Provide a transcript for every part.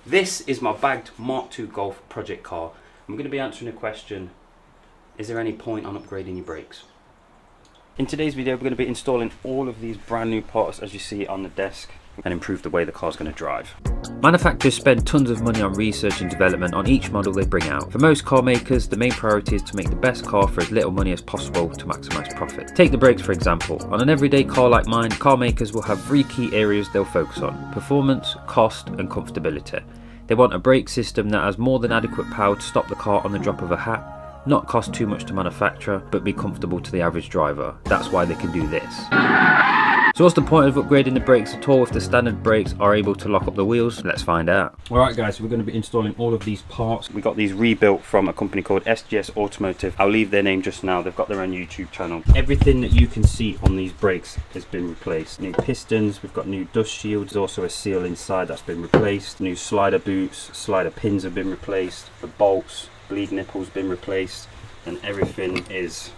This is my bagged Mark II Golf project car. I'm going to be answering a question: is there any point on upgrading your brakes? In today's video, we're going to be installing all of these brand new parts as you see on the desk and improve the way the car's going to drive. Manufacturers spend tons of money on research and development on each model they bring out. For most car makers, the main priority is to make the best car for as little money as possible to maximise profit. Take the brakes for example. On an everyday car like mine, car makers will have three key areas they'll focus on: performance, cost and comfortability. They want a brake system that has more than adequate power to stop the car on the drop of a hat, not cost too much to manufacture, but be comfortable to the average driver. That's why they can do this. So what's the point of upgrading the brakes at all if the standard brakes are able to lock up the wheels? Let's find out. Alright guys, so we're going to be installing all of these parts. We got these rebuilt from a company called SGS Automotive. I'll leave their name just now. They've got their own YouTube channel. Everything that you can see on these brakes has been replaced. New pistons, we've got new dust shields, also a seal inside that's been replaced. New slider boots, slider pins have been replaced. The bolts, bleed nipples been replaced, and everything is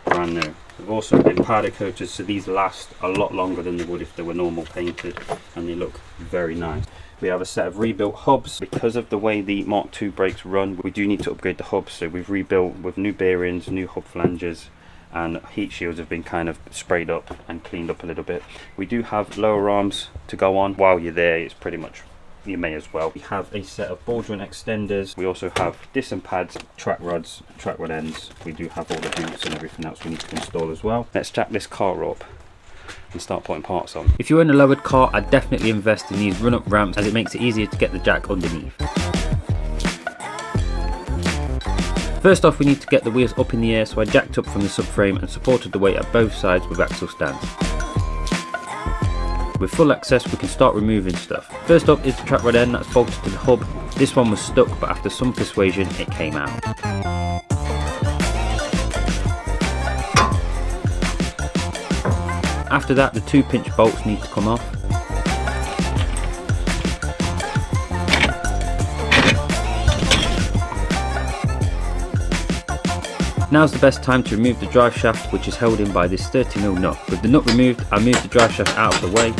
brand new. They've also been powder coated, so these last a lot longer than they would if they were normal painted, and they look very nice. We have a set of rebuilt hubs. Because of the way the Mark II brakes run, we do need to upgrade the hubs, so we've rebuilt with new bearings, new hub flanges, and heat shields have been kind of sprayed up and cleaned up a little bit. We do have lower arms to go on. While you're there, it's pretty much, you may as well. We have a set of ball joint extenders. We also have disc and pads, track rods, track rod ends. We do have all the boots and everything else we need to install as well. Let's jack this car up and start putting parts on. If you own a lowered car, I'd definitely invest in these run-up ramps as it makes it easier to get the jack underneath. First off, we need to get the wheels up in the air, so I jacked up from the subframe and supported the weight at both sides with axle stands. With full access, we can start removing stuff. First up is the track rod end that's bolted to the hub. This one was stuck, but after some persuasion it came out. After that, the 2-pinch bolts need to come off. Now's the best time to remove the drive shaft, which is held in by this 30mm nut. With the nut removed, I move the drive shaft out of the way.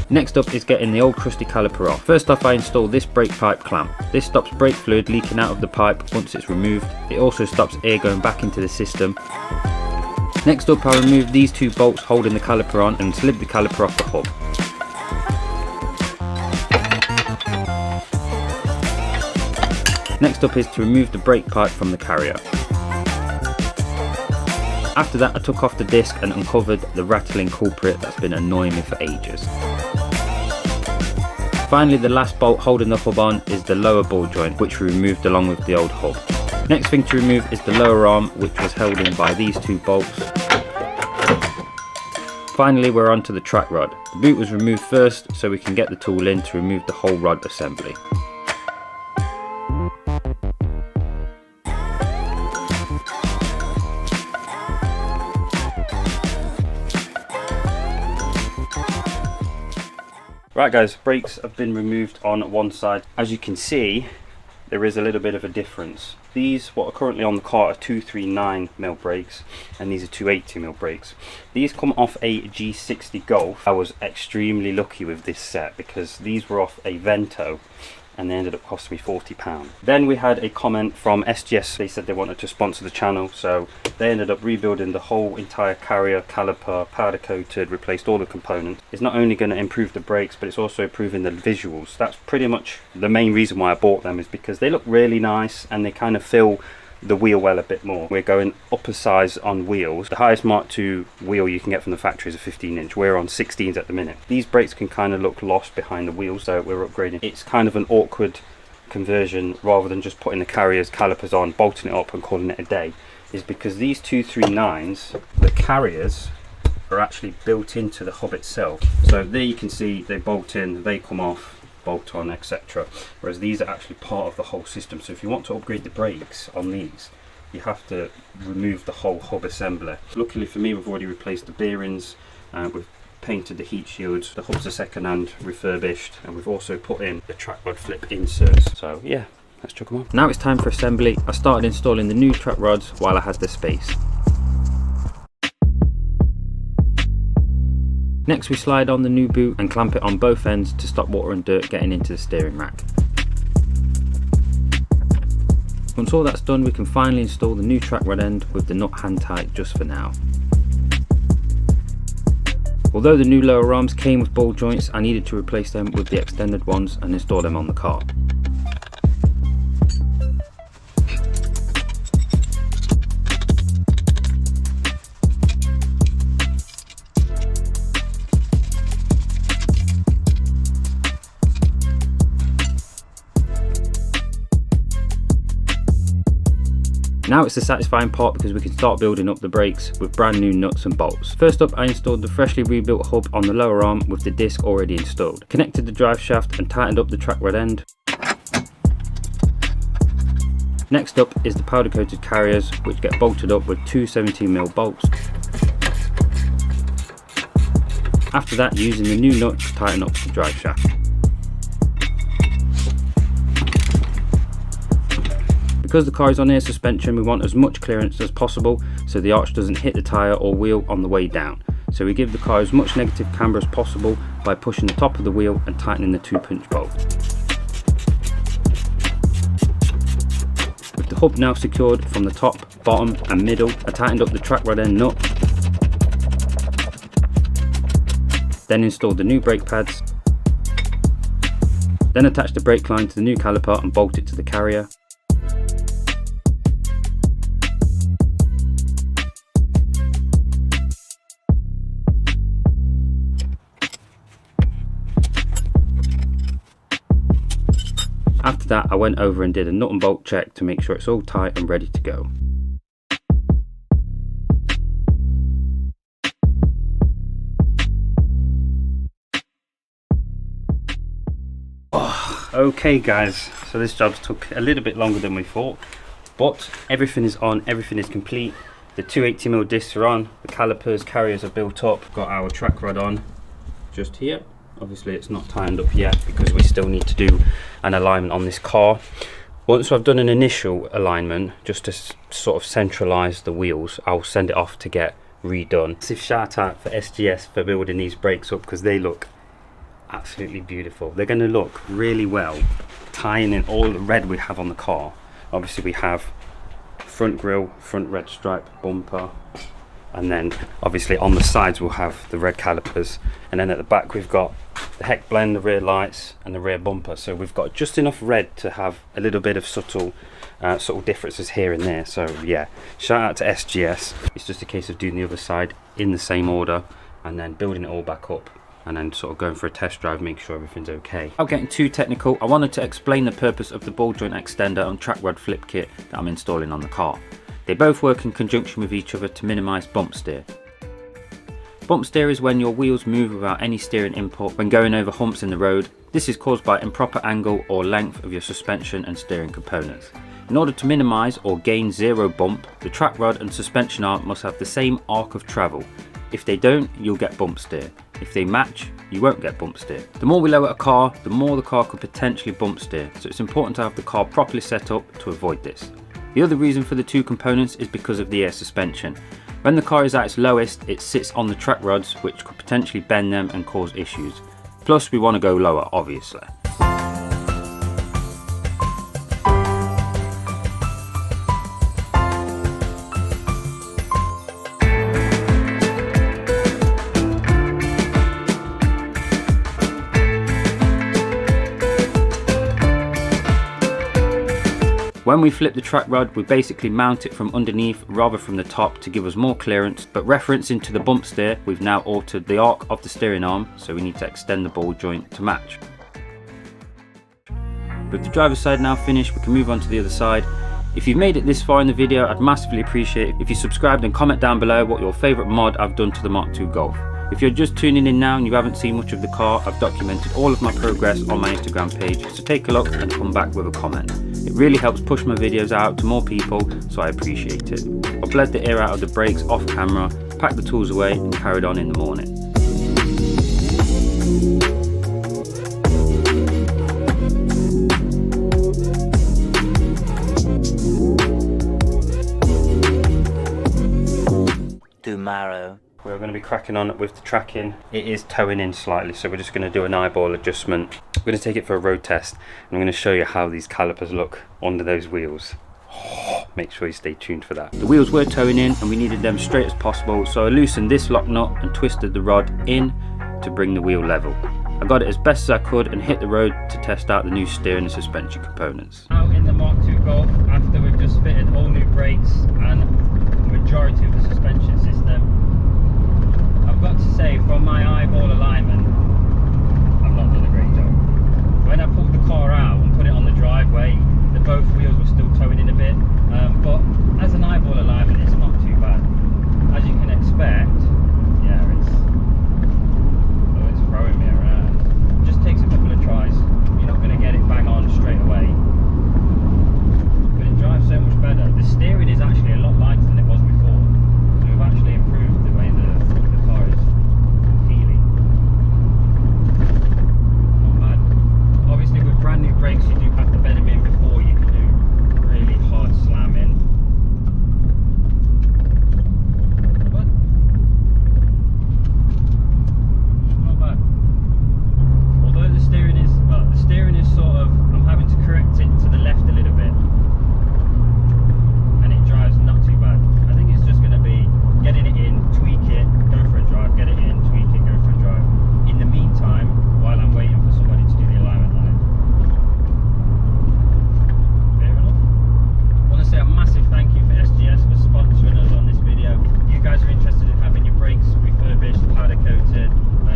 Next up is getting the old crusty caliper off. First off, I install this brake pipe clamp. This stops brake fluid leaking out of the pipe once it's removed. It also stops air going back into the system. Next up, I remove these two bolts holding the caliper on and slid the caliper off the hub. Next up is to remove the brake pipe from the carrier. After that, I took off the disc and uncovered the rattling culprit that's been annoying me for ages. Finally, the last bolt holding the hub on is the lower ball joint, which we removed along with the old hub. Next thing to remove is the lower arm, which was held in by these two bolts. Finally, we're on to the track rod. The boot was removed first, so we can get the tool in to remove the whole rod assembly. Right guys, brakes have been removed on one side. As you can see, there is a little bit of a difference. These, what are currently on the car, are 239mm brakes, and these are 280mm brakes. These come off a G60 Golf. I was extremely lucky with this set because these were off a Vento, and they ended up costing me £40. Then we had a comment from SGS. They said they wanted to sponsor the channel, so they ended up rebuilding the whole entire carrier, caliper, powder coated, replaced all the components. It's not only going to improve the brakes, but it's also improving the visuals. That's pretty much the main reason why I bought them, is because they look really nice and they kind of fill the wheel well a bit more. We're going upper size on wheels. The highest Mark II wheel you can get from the factory is a 15-inch. We're on 16s at the minute. These brakes can kind of look lost behind the wheels, so we're upgrading. It's kind of an awkward conversion rather than just putting the carrier's calipers on, bolting it up and calling it a day, is because these 239s, the carriers are actually built into the hub itself. So there you can see they bolt in, they come off, bolt on, etc. Whereas these are actually part of the whole system. So if you want to upgrade the brakes on these, you have to remove the whole hub assembly. Luckily for me, we've already replaced the bearings, we've painted the heat shields, the hubs are second hand refurbished, and we've also put in the track rod flip inserts. So yeah, let's chuck them on. Now it's time for assembly. I started installing the new track rods while I had the space. Next we slide on the new boot and clamp it on both ends to stop water and dirt getting into the steering rack. Once all that's done, we can finally install the new track rod end with the nut hand tight just for now. Although the new lower arms came with ball joints, I needed to replace them with the extended ones and install them on the car. Now it's the satisfying part because we can start building up the brakes with brand new nuts and bolts. First up, I installed the freshly rebuilt hub on the lower arm with the disc already installed. Connected the drive shaft and tightened up the track rod end. Next up is the powder coated carriers, which get bolted up with two 17mm bolts. After that, using the new nut to tighten up the drive shaft. Because the car is on air suspension, we want as much clearance as possible so the arch doesn't hit the tyre or wheel on the way down. So we give the car as much negative camber as possible by pushing the top of the wheel and tightening the 2-punch bolt. With the hub now secured from the top, bottom and middle, I tightened up the track rod end nut. Then installed the new brake pads. Then attached the brake line to the new caliper and bolt it to the carrier. After that, I went over and did a nut and bolt check to make sure it's all tight and ready to go. Okay guys, so this job took a little bit longer than we thought, but everything is on, everything is complete. The 280mm discs are on, the calipers, carriers are built up, got our track rod on just here. Obviously it's not tightened up yet because we still need to do an alignment on this car. Once I've done an initial alignment, just to sort of centralise the wheels, I'll send it off to get redone. Massive shout out for SGS for building these brakes up because they look absolutely beautiful. They're going to look really well tying in all the red we have on the car. Obviously we have front grille, front red stripe bumper, and then obviously on the sides we'll have the red calipers, and then at the back we've got the heck blend, the rear lights and the rear bumper. So we've got just enough red to have a little bit of subtle differences here and there. So yeah, shout out to SGS. It's just a case of doing the other side in the same order and then building it all back up and then sort of going for a test drive, make sure everything's okay. Without getting too technical, I wanted to explain the purpose of the ball joint extender and track rod flip kit that I'm installing on the car. They both work in conjunction with each other to minimise bump steer. Bump steer is when your wheels move without any steering input when going over humps in the road. This is caused by improper angle or length of your suspension and steering components. In order to minimise or gain zero bump, the track rod and suspension arm must have the same arc of travel. If they don't, you'll get bump steer. If they match, you won't get bump steer. The more we lower a car, the more the car could potentially bump steer, so it's important to have the car properly set up to avoid this. The other reason for the two components is because of the air suspension. When the car is at its lowest, it sits on the track rods, which could potentially bend them and cause issues. Plus we want to go lower, obviously. When we flip the track rod, we basically mount it from underneath rather from the top to give us more clearance, but referencing to the bump steer, we've now altered the arc of the steering arm, so we need to extend the ball joint to match. With the driver's side now finished, we can move on to the other side. If you've made it this far in the video, I'd massively appreciate it if you subscribed and comment down below what your favourite mod I've done to the Mark II Golf. If you're just tuning in now and you haven't seen much of the car, I've documented all of my progress on my Instagram page, so take a look and come back with a comment. It really helps push my videos out to more people, so I appreciate it. I bled the air out of the brakes off camera, packed the tools away and carried on in the morning. Tomorrow. we're going to be cracking on with the tracking. It is towing in slightly, so we're just going to do an eyeball adjustment. We're going to take it for a road test, and I'm going to show you how these calipers look under those wheels. Make sure you stay tuned for that. The wheels were towing in and we needed them straight as possible, so I loosened this lock nut and twisted the rod in to bring the wheel level. I got it as best as I could and hit the road to test out the new steering and suspension components. Now in the Mark II Golf, after we've just fitted all new brakes and the majority of the suspension system, I've got to say, from my eyeball alignment, I've not done a great job. When I pulled the car out and put it on the driveway, both wheels were still towing in a bit, but as an eyeball alignment, it's not too bad. As you can expect, yeah, it's throwing me around. It just takes a couple of tries. You're not going to get it bang on straight away, but it drives so much better. The steering is actually a lot lighter than it was before, so we've actually improved the way the car is feeling. Not bad. Obviously, with brand new brakes, you do have to bend them in before you can do really hard slamming. But not bad. Although the steering is sort of, I'm having to correct it to the left a little bit, and it drives not too bad. I think it's just going to be getting it in, tweak it, go for a drive, get it in, tweak it, go for a drive. In the meantime, while I'm waiting for somebody to do the alignment on it. Say a massive thank you for SGS for sponsoring us on this video. You guys are interested in having your brakes refurbished, powder coated.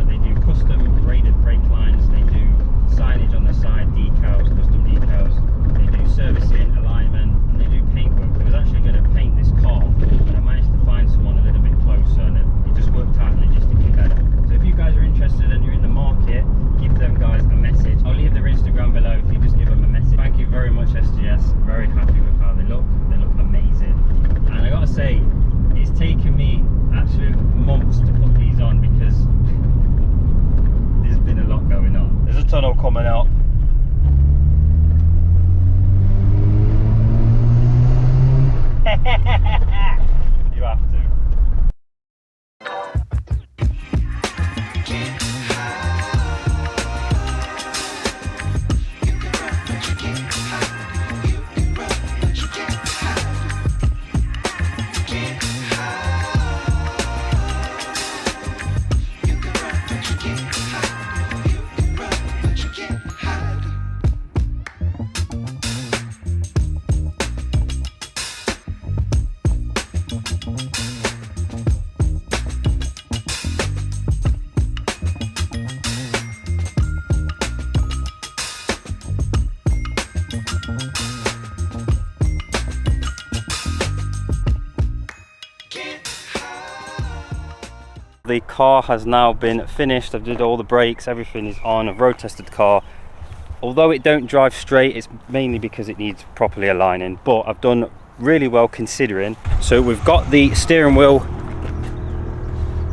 They do custom braided brake lines, they do signage on the side, decals, custom decals, they do servicing, alignment, and they do paint work. I was actually going to paint this car, but I managed to find someone a little bit closer, and it just worked out logistically better. So if you guys are interested and you're in the market, give them guys a message. I'll leave their Instagram below if you just give them a message. Thank you very much, SGS. Very happy with how they look. They look amazing. And I gotta say, it's taken me absolute months to put these on because there's been a lot going on. There's a tunnel coming up. You have to. The car has now been finished. I've did all the brakes, everything is on. I've road tested the car. Although it don't drive straight, it's mainly because it needs properly aligning, but I've done really well considering. So we've got the steering wheel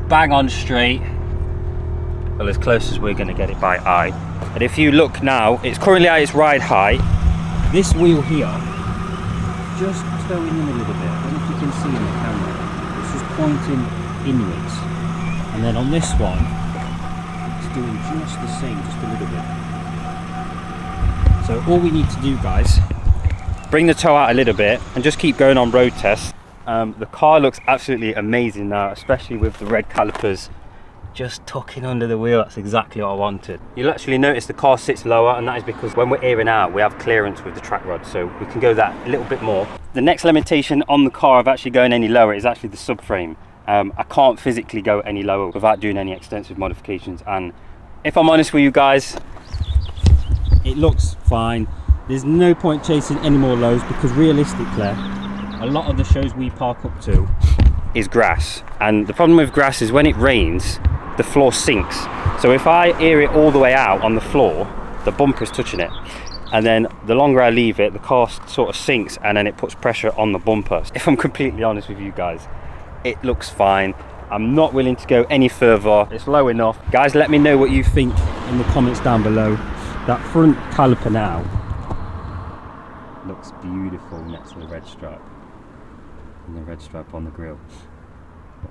bang on straight, well, as close as we're going to get it by eye. And if you look now, it's currently at its ride height. This wheel here, just towing in a little bit. I don't know if you can see in the camera. It's just pointing inwards. And then on this one, it's doing just the same, just a little bit. So all we need to do, guys, bring the toe out a little bit and just keep going on road tests. The car looks absolutely amazing now, especially with the red calipers just tucking under the wheel. That's exactly what I wanted. You'll actually notice the car sits lower, and that is because when we're earing out, we have clearance with the track rod, so we can go that a little bit more. The next limitation on the car of actually going any lower is actually the subframe. I can't physically go any lower without doing any extensive modifications, and if I'm honest with you guys, it looks fine. There's no point chasing any more lows because realistically, a lot of the shows we park up to is grass, and the problem with grass is when it rains, the floor sinks. So if I air it all the way out on the floor, the bumper is touching it, and then the longer I leave it, the car sort of sinks, and then it puts pressure on the bumper. If I'm completely honest with you guys, it looks fine. I'm not willing to go any further. It's low enough. Guys, let me know what you think in the comments down below. That front caliper now looks beautiful next to the red stripe, and the red stripe on the grille.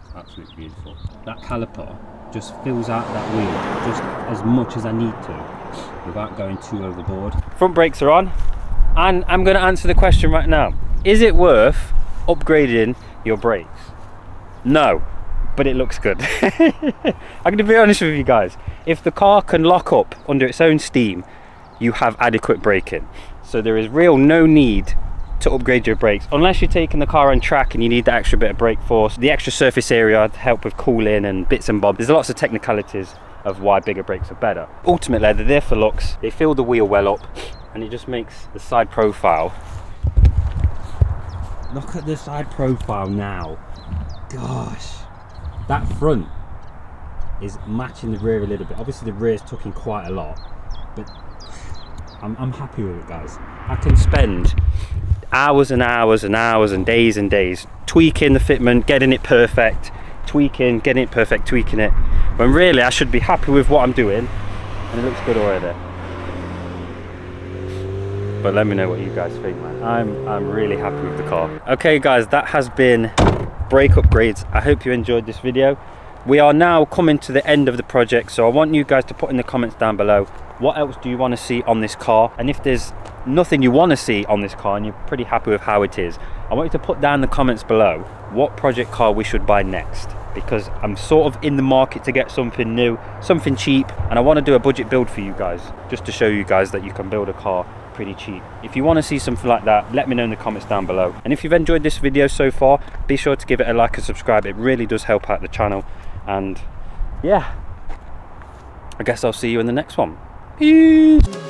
It's absolutely beautiful. That caliper just fills out that wheel just as much as I need to without going too overboard. Front brakes are on, and I'm going to answer the question right now. Is it worth upgrading your brakes? No, but it looks good. I'm going to be honest with you guys. If the car can lock up under its own steam, you have adequate braking. So there is no need to upgrade your brakes unless you're taking the car on track and you need the extra bit of brake force, the extra surface area to help with cooling and bits and bobs. There's lots of technicalities of why bigger brakes are better. Ultimately, they're there for looks. They fill the wheel well up, and it just makes the side profile. Look at the side profile now. Gosh, that front is matching the rear a little bit. Obviously the rear is tucking quite a lot, but I'm happy with it, guys. I can spend hours and hours and hours and days tweaking the fitment, getting it perfect, tweaking, getting it perfect, tweaking it, when really I should be happy with what I'm doing, and it looks good already. But let me know what you guys think, man. I'm really happy with the car. Okay guys, that has been brake upgrades. I hope you enjoyed this video. We are now coming to the end of the project, so I want you guys to put in the comments down below, what else do you want to see on this car? And if there's nothing you want to see on this car and you're pretty happy with how it is, I want you to put down in the comments below what project car we should buy next, because I'm sort of in the market to get something new, something cheap, and I want to do a budget build for you guys, just to show you guys that you can build a car pretty cheap. If you want to see something like that, let me know in the comments down below. And if you've enjoyed this video so far, be sure to give it a like and subscribe. It really does help out the channel. And yeah, I guess I'll see you in the next one. Peace.